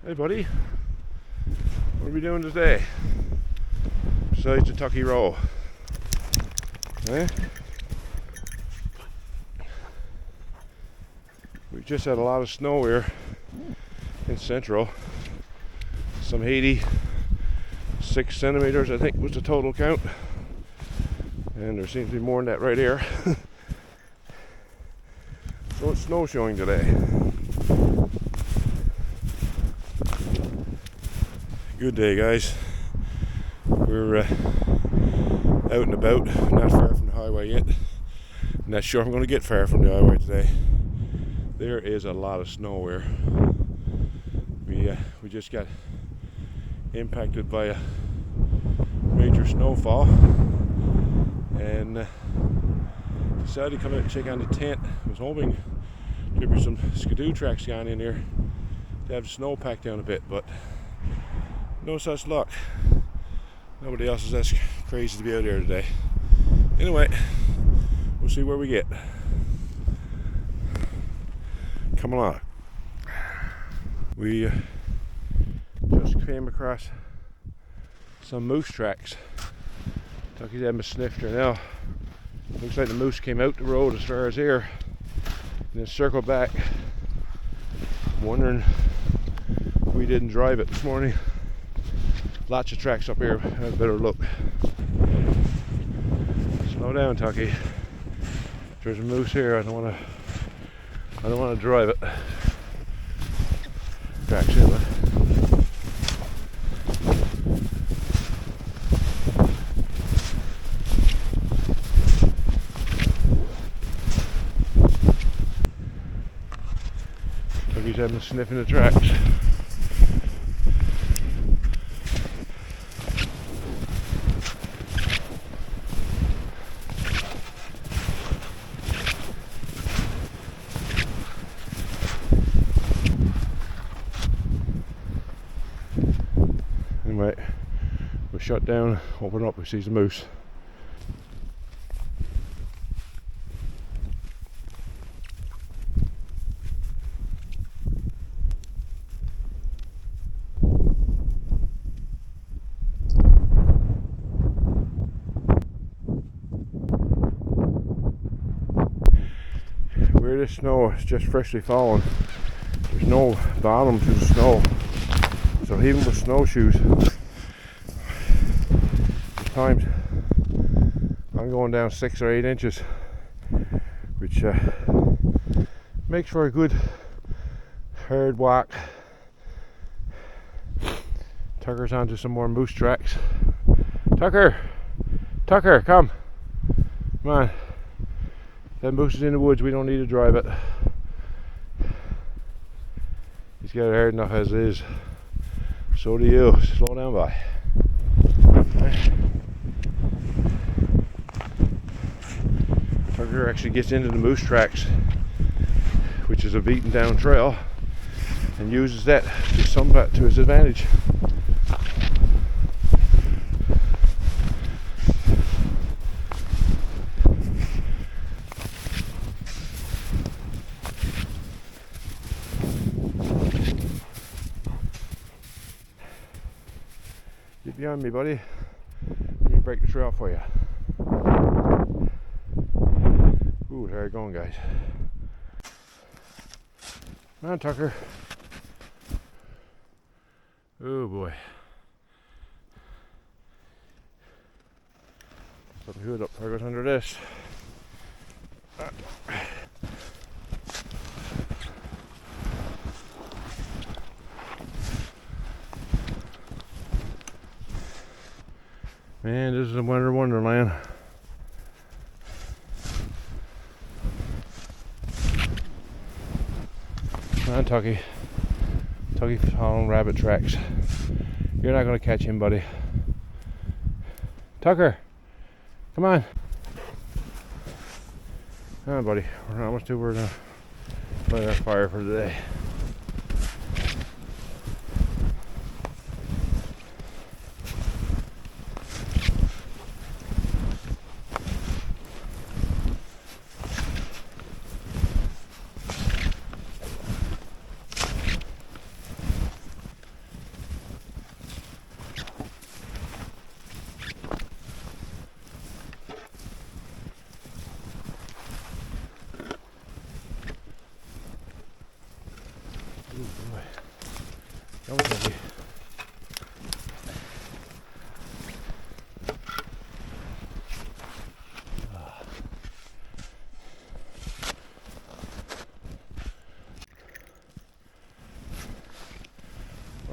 Hey buddy, what are we doing today? Besides the Tucky roll. Eh? We just had a lot of snow here in Central. Some 86 centimeters I think was the total count. And there seems to be more than that right here. So it's snow showing today. Good day, guys. We're out and about, not far from the highway yet. Not sure if I'm going to get far from the highway today. There is a lot of snow here. We just got impacted by a major snowfall and decided to come out and check on the tent. I was hoping there'd be some skidoo tracks gone in here to have the snow packed down a bit, but no such luck. Nobody else is that crazy to be out here today. Anyway, we'll see where we get. Come along. We just came across some moose tracks. Tucky's having a snifter now. Looks like the moose came out the road as far as here and then circled back. I'm wondering if we didn't drive it this morning. Lots of tracks up here. Have a better look. Slow down, Tucky. There's a moose here. I don't want to drive it. Tracks in it. Tucky's having a sniff in the tracks. Anyway, we'll shut down, open up, we see some moose. Where this snow is just freshly fallen, there's no bottom to the snow. So even with snowshoes, at times I'm going down 6 or 8 inches, which makes for a good hard walk. Tucker's onto some more moose tracks. Tucker, come on. That moose is in the woods. We don't need to drive it. He's got it hard enough as it is. So do you. Slow down, by. Tucker actually gets into the moose tracks, which is a beaten down trail, and uses that to his advantage. Get behind me, buddy. Let me break the trail for you. Ooh, there you going, guys. Come on, Tucker. Oh boy. Put the hood up before I go under this. Man, this is a winter wonderland. Come on, Tucky. Tucky's following rabbit tracks. You're not going to catch him, buddy. Tucker, come on. Come on, buddy. We're almost to. We're going to light our fire for today.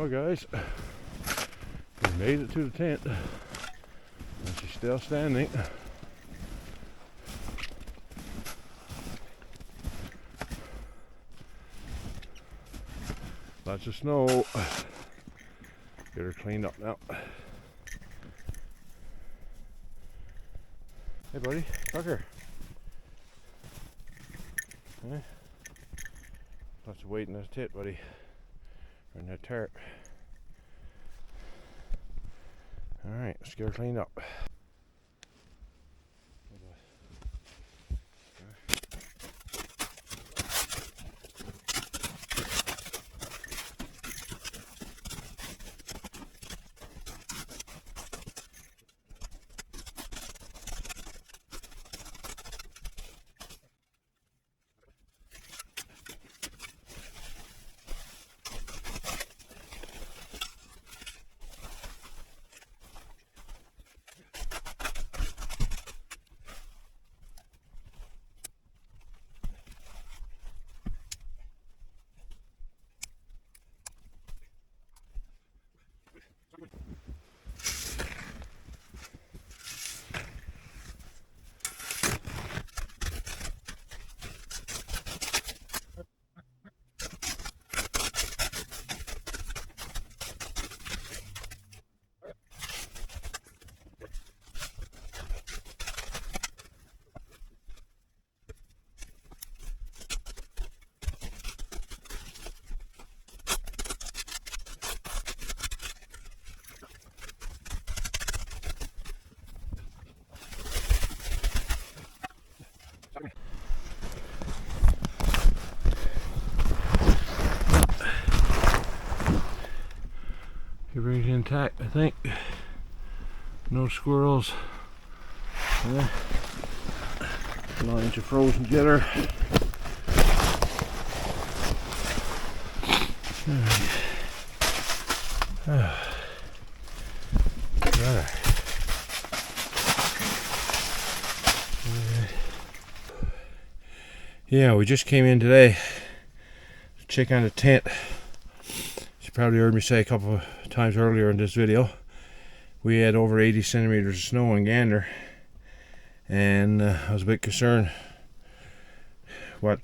Well guys, we made it to the tent and she's still standing. Lots of snow. Get her cleaned up now. Hey buddy, Tucker. Hey. Lots of weight in that tit, buddy. Or in that tarp. Alright, let's get her cleaned up. Everything's intact, I think. No squirrels. Yeah. An inch of frozen jitter. Yeah, we just came in today to check on the tent. You probably heard me say a couple of times earlier in this video, we had over 80 centimeters of snow in Gander, and I was a bit concerned what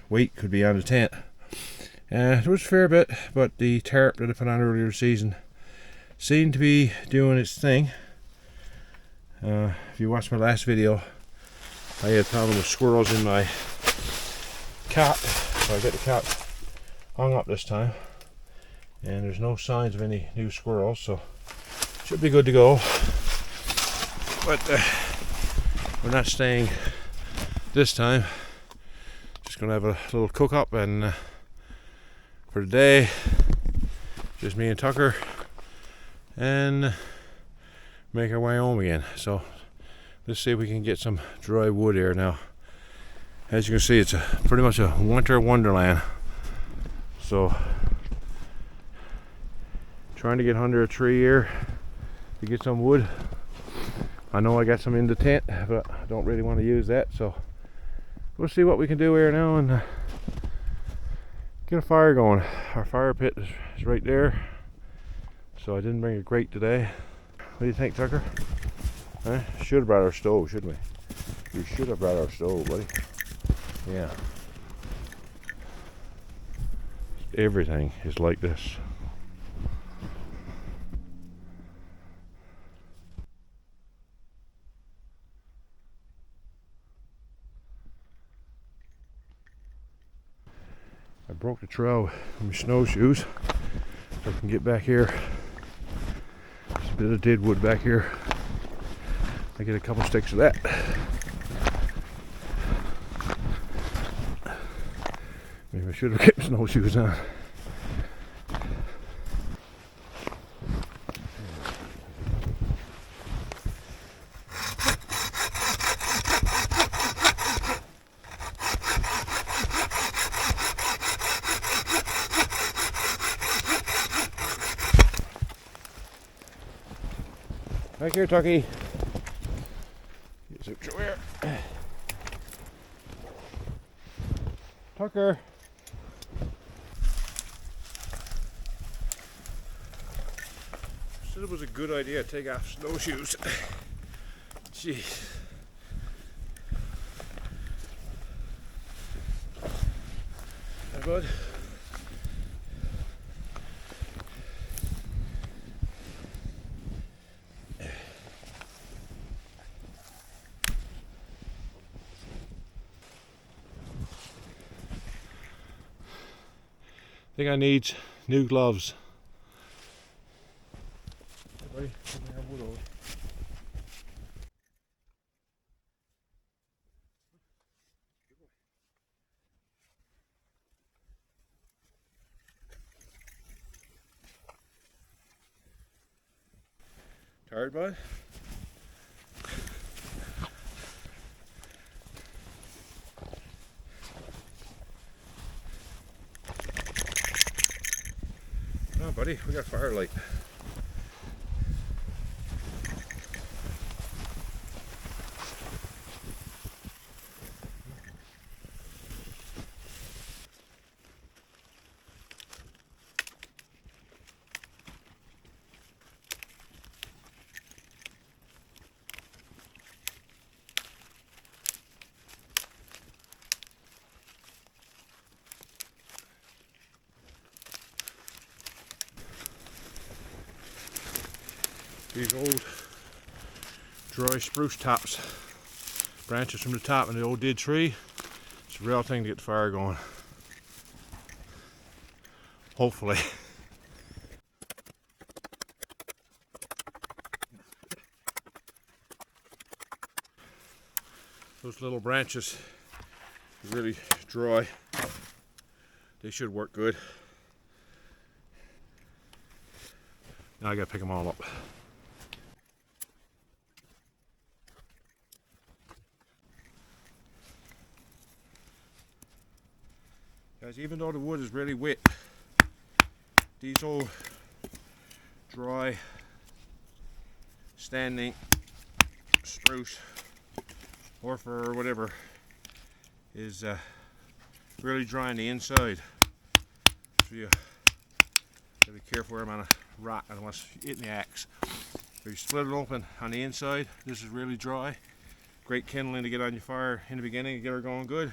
weight could be on the tent. It was a fair bit, but the tarp that I put on earlier this season seemed to be doing its thing. If you watched my last video, I had a problem with squirrels in my cot, so I got the cot hung up this time, and there's no signs of any new squirrels, so should be good to go. But we're not staying this time. Just gonna have a little cook up, and for the day, just me and Tucker, and make our way home again. So let's see if we can get some dry wood here now. As you can see, it's pretty much a winter wonderland. So trying to get under a tree here to get some wood. I know I got some in the tent, but I don't really want to use that, so we'll see what we can do here now and get a fire going. Our fire pit is right there, so I didn't bring a grate today. What do you think, Tucker? Should have brought our stove, shouldn't we? We should have brought our stove, buddy. Yeah. Everything is like this. I broke the trail with my snowshoes, so I can get back here. There's a bit of dead wood back here. I get a couple sticks of that. Maybe I should have kept snowshoes on. Back here, Tucky. Get some show here. Tucker. Said it was a good idea to take off snowshoes. Jeez. Hi, bud. I think I need new gloves. Hey, buddy. Tired, bud? Oh, buddy, we got firelight. These old dry spruce tops, branches from the top of the old dead tree. It's a real thing to get the fire going. Hopefully. Those little branches are really dry. They should work good. Now I gotta pick them all up. Guys, even though the wood is really wet, these old dry standing spruce or fir or whatever is really dry on the inside. So you gotta be careful where I'm on a rock. I don't want to hit the axe. If you split it open on the inside, this is really dry. Great kindling to get on your fire in the beginning and get her going good.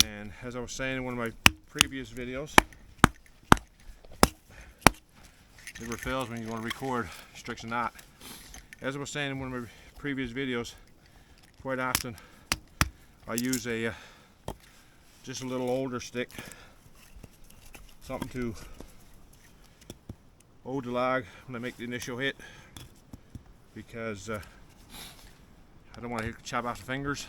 And as I was saying in one of my previous videos, never fails when you want to record, strikes a knot. As I was saying in one of my previous videos, quite often I use a just a little older stick, something to hold the log when I make the initial hit, because I don't want to chop off the fingers.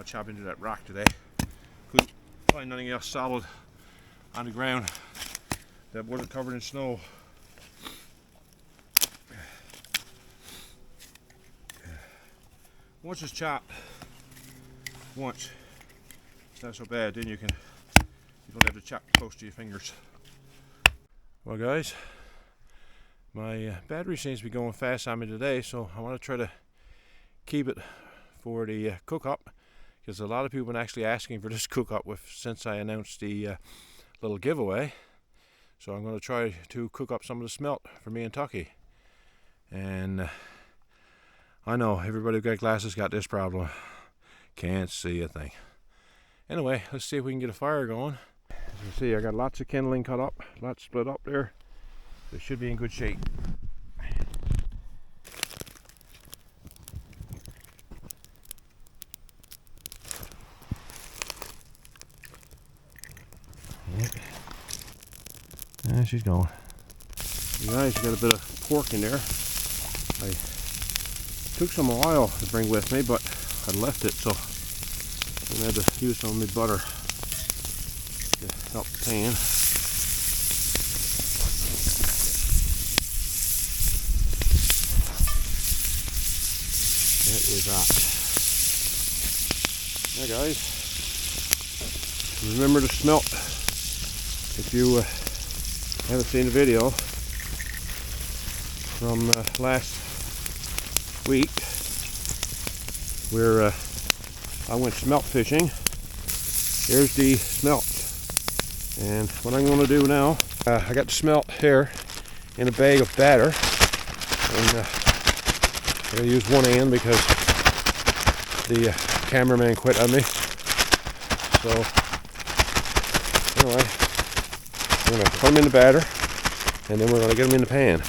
Chop into that rock today. Couldn't find nothing else solid on the ground that wasn't covered in snow. Once it's chopped, once, it's not so bad. Then you don't have to chop close to your fingers. Well, guys, my battery seems to be going fast on me today, so I want to try to keep it for the cook up. Because a lot of people have been actually asking for this cook up since I announced the little giveaway. So I'm going to try to cook up some of the smelt for me and Tucky. And I know everybody who got glasses got this problem. Can't see a thing. Anyway, let's see if we can get a fire going. As you can see, I got lots of kindling cut up, lots split up there. They should be in good shape. Yeah, she's going. You guys, got a bit of pork in there. I took some oil to bring with me, but I left it, so I had to use some of my butter to help the pan. It is hot. Hey guys, remember to smelt. If you haven't seen the video from last week, where I went smelt fishing. Here's the smelt, and what I'm going to do now, I got the smelt here in a bag of batter, and I'm going to use one hand because the cameraman quit on me. So anyway, we're going to put them in the batter, and then we're going to get them in the pan.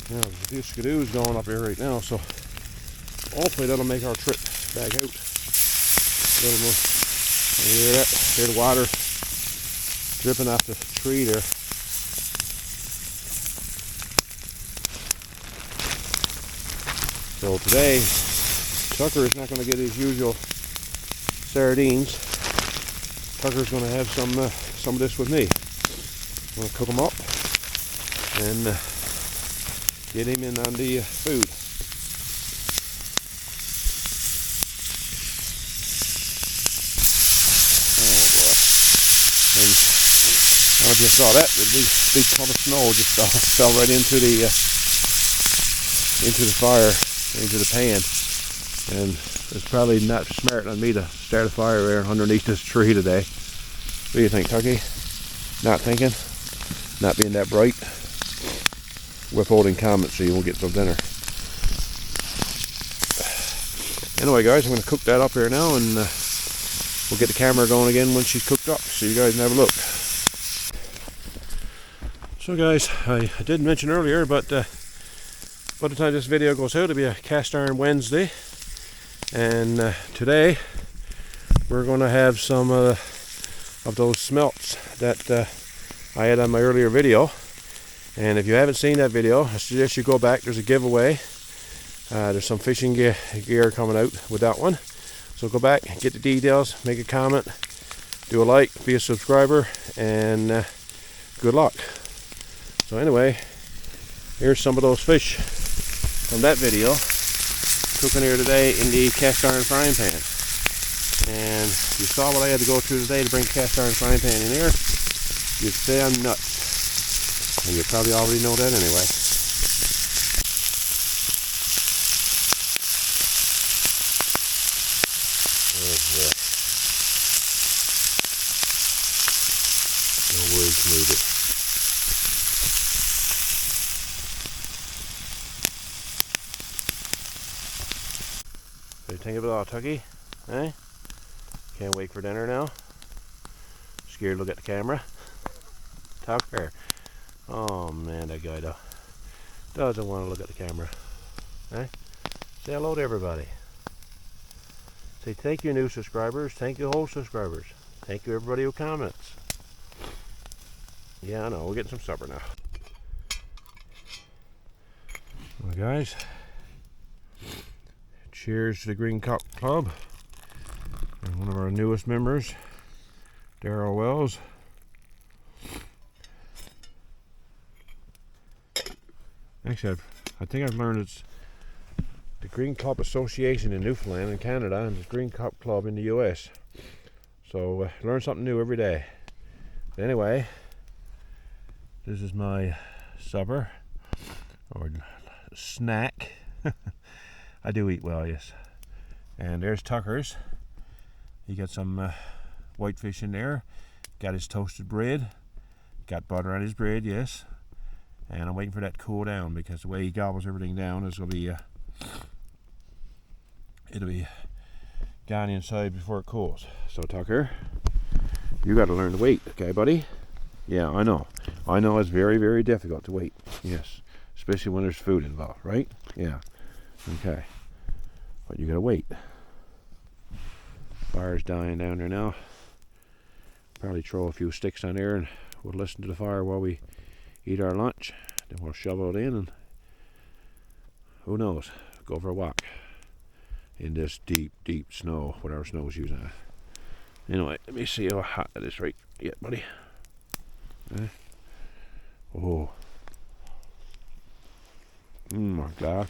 Now, there's a few skidoos going up here right now, so hopefully that'll make our trip back out a little more. You hear that? Hear the water dripping off the tree there. So today, Tucker is not going to get his usual sardines. Tucker's going to have some of this with me. I'm going to cook them up and get him in on the food. Oh boy. And I don't know if you saw that, the big clump of snow just fell right into the fire, into the pan. And it's probably not smart on me to start a fire there underneath this tree today. What do you think, Tucky? Not thinking? Not being that bright? Withholding comments so you won't get some dinner. Anyway guys, I'm going to cook that up here now, and we'll get the camera going again when she's cooked up so you guys can have a look. So guys, I did mention earlier, but by the time this video goes out, it'll be a cast iron Wednesday, and today we're going to have some of those smelts that I had on my earlier video. And if you haven't seen that video, I suggest you go back. There's a giveaway. There's some fishing gear coming out with that one. So go back, get the details, make a comment, do a like, be a subscriber, and good luck. So anyway, here's some of those fish from that video, cooking here today in the cast iron frying pan. And you saw what I had to go through today to bring the cast iron frying pan in here. You'd say I'm nuts. And you probably already know that anyway. Oh, yeah. No worries, move it. What do you think of it all, Tucky? Eh? Can't wait for dinner now. Scared to look at the camera. Tucker. Oh man, that guy doesn't want to look at the camera. Eh? Say hello to everybody. Say thank you, new subscribers. Thank you, old subscribers. Thank you, everybody who comments. Yeah, I know. We're getting some supper now. Well, guys, cheers to the Green Cup Club and one of our newest members, Daryl Wells. Actually, I think I've learned it's the Green Cup Association in Newfoundland and Canada, and the Green Cup Club in the US. So learn something new every day. But anyway, this is my supper or snack. I do eat well, yes. And there's Tucker's. He got some whitefish in there. Got his toasted bread. Got butter on his bread, yes. And I'm waiting for that to cool down, because the way he gobbles everything down is going to be it'll be down inside before it cools. So Tucker, you got to learn to wait, okay, buddy? Yeah, I know it's very, very difficult to wait. Yes, especially when there's food involved, right? Yeah. Okay, but you got to wait. Fire's dying down there now. Probably throw a few sticks on there, and we'll listen to the fire while we eat our lunch. Then we'll shovel it in, and who knows, go for a walk in this deep, deep snow with our snowshoes on. Anyway, let me see how hot it is right yet, buddy. Okay. Oh. My God.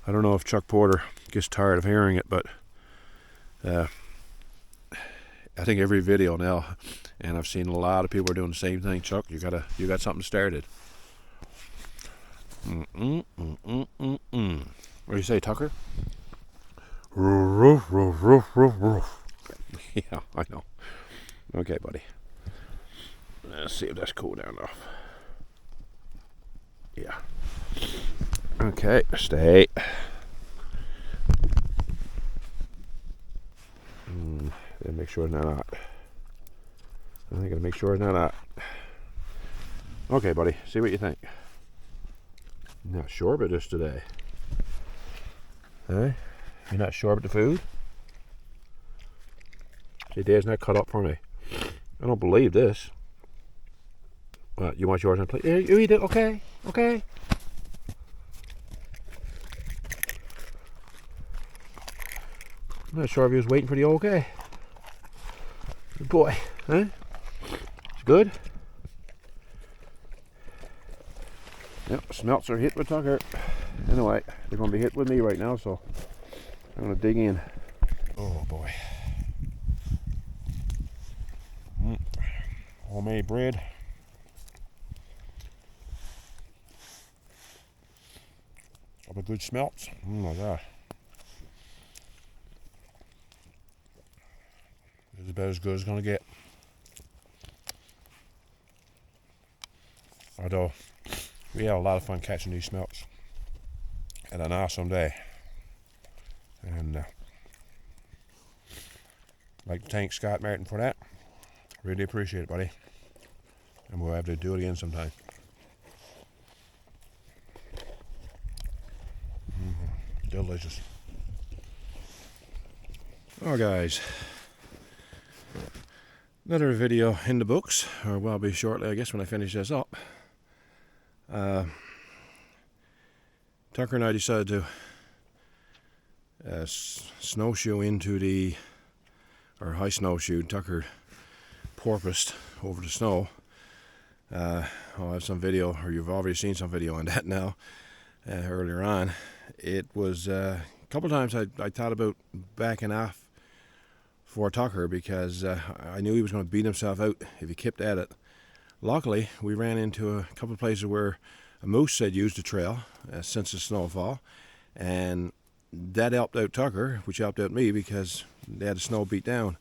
I don't know if Chuck Porter gets tired of hearing it, but I think every video now, and I've seen a lot of people are doing the same thing. Chuck, you got something started. What do you say, Tucker? Yeah, I know. Okay, buddy. Let's see if that's cool down enough. Yeah. Okay, stay. Make sure it's not hot. I gotta make sure it's not hot. Okay, buddy. See what you think. Not sure about this today. Hey, you're not sure about the food? See, Dad's not cut up for me. I don't believe this. You want yours on plate? Yeah, you eat it. Okay. Okay. I'm not sure if he was waiting for the okay. Good boy, huh? It's good. Yep, smelts are hit with Tucker. Anyway, they're going to be hit with me right now, so I'm going to dig in. Oh boy. Homemade bread. Of a good smelts. Oh my God. It's about as good as it's going to get. Although, we had a lot of fun catching these smelts. Had an awesome day. And I'd like to thank Scott Martin for that. Really appreciate it, buddy. And we'll have to do it again sometime. Delicious. Oh, guys. Another video in the books, or will be shortly, I guess, when I finish this up. Tucker and I decided to snowshoe into or high snowshoe. Tucker porpoised over the snow. I'll have some video, or you've already seen some video on that now, earlier on. It was a couple times I thought about backing off for Tucker because I knew he was going to beat himself out if he kept at it. Luckily, we ran into a couple of places where a moose had used the trail since the snowfall, and that helped out Tucker, which helped out me because they had the snow beat down.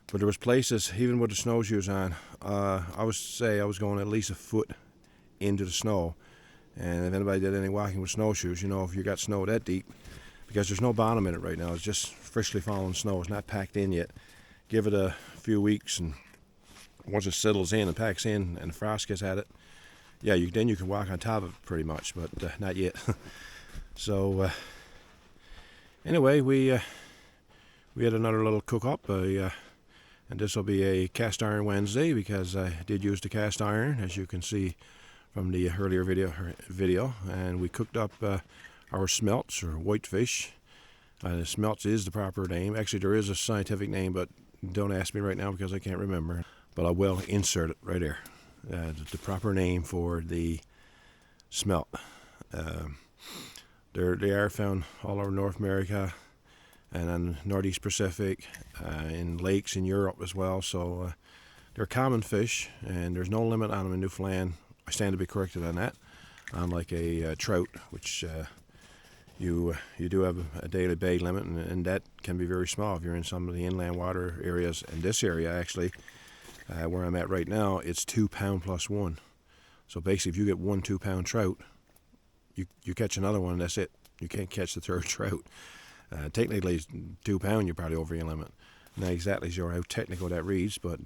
But there was places, even with the snowshoes on, I would say I was going at least a foot into the snow. And if anybody did any walking with snowshoes, you know, if you got snow that deep, because there's no bottom in it right now, it's just freshly fallen snow, it's not packed in yet. Give it a few weeks, and once it settles in and packs in and the frost gets at it, yeah, then you can walk on top of it pretty much, but not yet. So anyway, we had another little cook up, and this will be a cast iron Wednesday because I did use the cast iron, as you can see from the earlier video, and we cooked up our smelts, or whitefish. Smelts is the proper name. Actually, there is a scientific name, but don't ask me right now because I can't remember. But I will insert it right there. The proper name for the smelt. They are found all over North America and on Northeast Pacific, in lakes in Europe as well. So they're common fish, and there's no limit on them in Newfoundland. I stand to be corrected on that. Unlike a trout, which you do have a daily bag limit, and that can be very small if you're in some of the inland water areas. In this area, actually, where I'm at right now, it's 2 pound plus 1. So basically, if you get 1 2-pound trout, you catch another one, and that's it. You can't catch the third trout. Technically, 2 pound, you're probably over your limit. Not exactly sure how technical that reads, but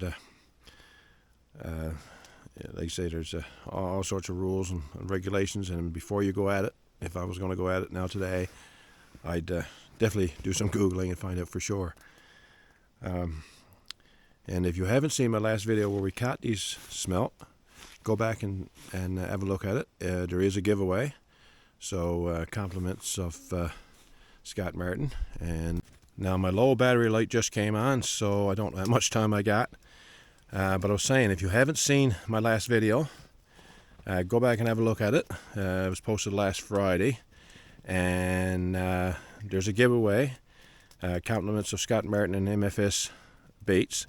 like I say, there's all sorts of rules and regulations, and before you go at it, if I was going to go at it now today, I'd definitely do some Googling and find out for sure. And if you haven't seen my last video where we caught these smelt, go back and have a look at it. There is a giveaway, so compliments of Scott Martin. And now my low battery light just came on, so I don't know how much time I got. But I was saying, if you haven't seen my last video, go back and have a look at it. It was posted last Friday, and there's a giveaway. Compliments of Scott Martin and MFS baits.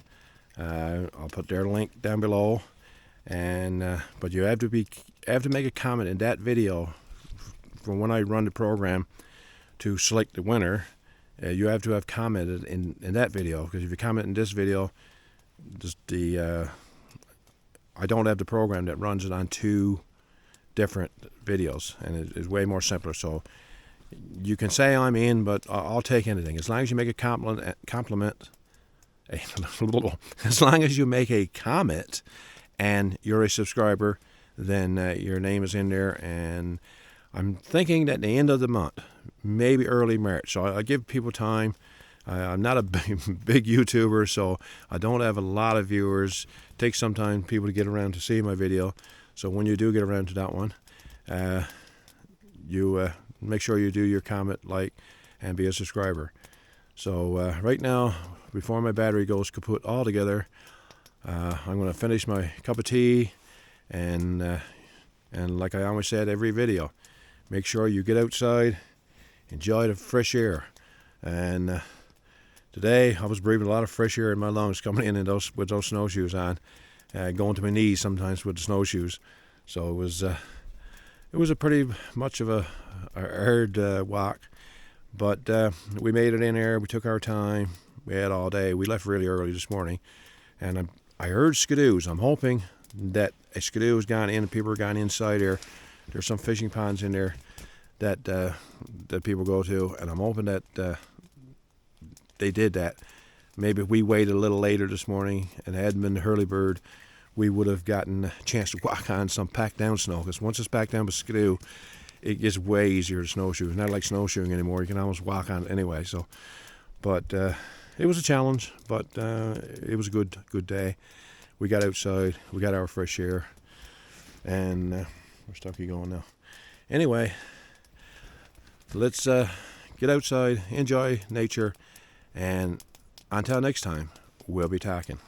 I'll put their link down below. And but you have to make a comment in that video from when I run the program to select the winner. You have to have commented in that video, because if you comment in this video, I don't have the program that runs it on 2 different videos, and it's way more simpler. So you can say I'm in, but I'll take anything as long as you make a compliment. As long as you make a comment and you're a subscriber, then your name is in there. And I'm thinking that at the end of the month, maybe early March. So I give people time. I'm not a big YouTuber, so I don't have a lot of viewers. It takes some time for people to get around to see my video. So when you do get around to that one, you make sure you do your comment, like, and be a subscriber. So right now, before my battery goes kaput altogether, I'm going to finish my cup of tea, and like I always said every video, make sure you get outside, enjoy the fresh air. And today I was breathing a lot of fresh air in my lungs coming in with those snowshoes on, going to my knees sometimes with the snowshoes. So it was a pretty much of a hard walk, but we made it in there. We took our time. We had all day. We left really early this morning, and I heard skidoos. I'm hoping that a skidoo has gone in and people are gone inside there. There's some fishing ponds in there that people go to, and I'm hoping that they did that. Maybe if we waited a little later this morning and hadn't been the hurlybird, we would have gotten a chance to walk on some packed down snow, because once it's packed down with skidoo, it gets way easier to snowshoe. It's not like snowshoeing anymore. You can almost walk on it anyway. So, but it was a challenge, but it was a good day. We got outside, we got our fresh air, and where's Tucky going now? Anyway, let's get outside, enjoy nature, and until next time, we'll be talking.